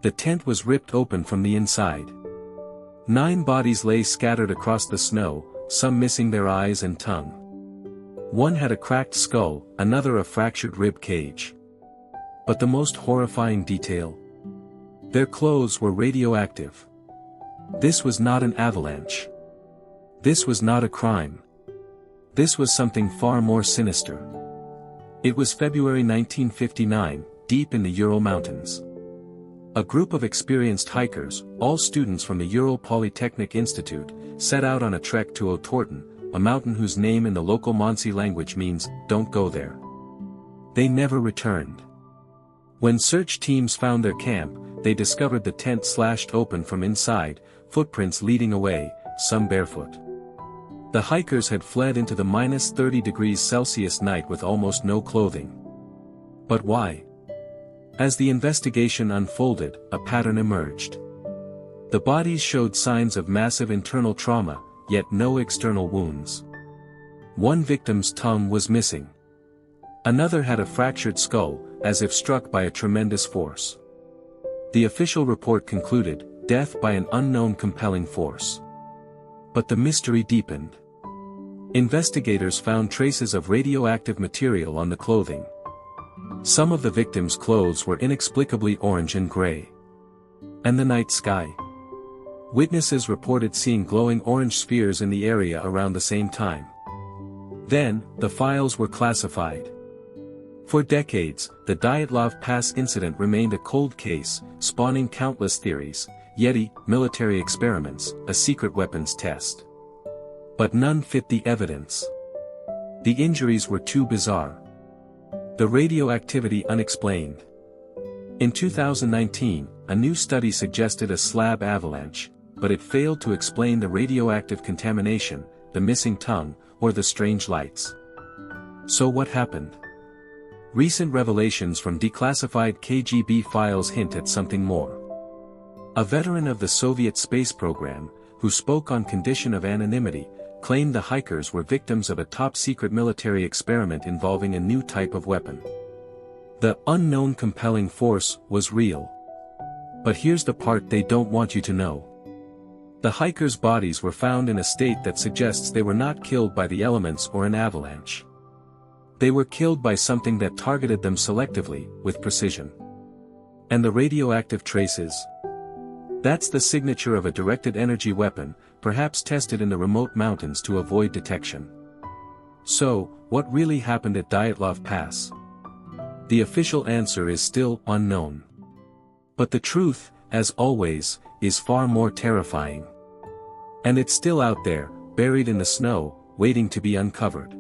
The tent was ripped open from the inside. 9 bodies lay scattered across the snow, some missing their eyes and tongue. One had a cracked skull, another a fractured rib cage. But the most horrifying detail? Their clothes were radioactive. This was not an avalanche. This was not a crime. This was something far more sinister. It was February 1959, deep in the Ural Mountains. A group of experienced hikers, all students from the Ural Polytechnic Institute, set out on a trek to Otorten, a mountain whose name in the local Mansi language means, "Don't go there." They never returned. When search teams found their camp, they discovered the tent slashed open from inside, footprints leading away, some barefoot. The hikers had fled into the -30°C night with almost no clothing. But why? As the investigation unfolded, a pattern emerged. The bodies showed signs of massive internal trauma, yet no external wounds. One victim's tongue was missing. Another had a fractured skull, as if struck by a tremendous force. The official report concluded, death by an unknown compelling force. But the mystery deepened. Investigators found traces of radioactive material on the clothing. Some of the victims' clothes were inexplicably orange and gray. And the night sky? Witnesses reported seeing glowing orange spheres in the area around the same time. Then, the files were classified. For decades, the Dyatlov Pass incident remained a cold case, spawning countless theories: Yeti, military experiments, a secret weapons test. But none fit the evidence. The injuries were too bizarre. The radioactivity unexplained. In 2019, a new study suggested a slab avalanche, but it failed to explain the radioactive contamination, the missing tongue, or the strange lights. So what happened? Recent revelations from declassified KGB files hint at something more. A veteran of the Soviet space program, who spoke on condition of anonymity, claimed the hikers were victims of a top-secret military experiment involving a new type of weapon. The unknown compelling force was real. But here's the part they don't want you to know. The hikers' bodies were found in a state that suggests they were not killed by the elements or an avalanche. They were killed by something that targeted them selectively, with precision. And the radioactive traces? That's the signature of a directed energy weapon, perhaps tested in the remote mountains to avoid detection. So, what really happened at Dyatlov Pass? The official answer is still unknown. But the truth, as always, is far more terrifying. And it's still out there, buried in the snow, waiting to be uncovered.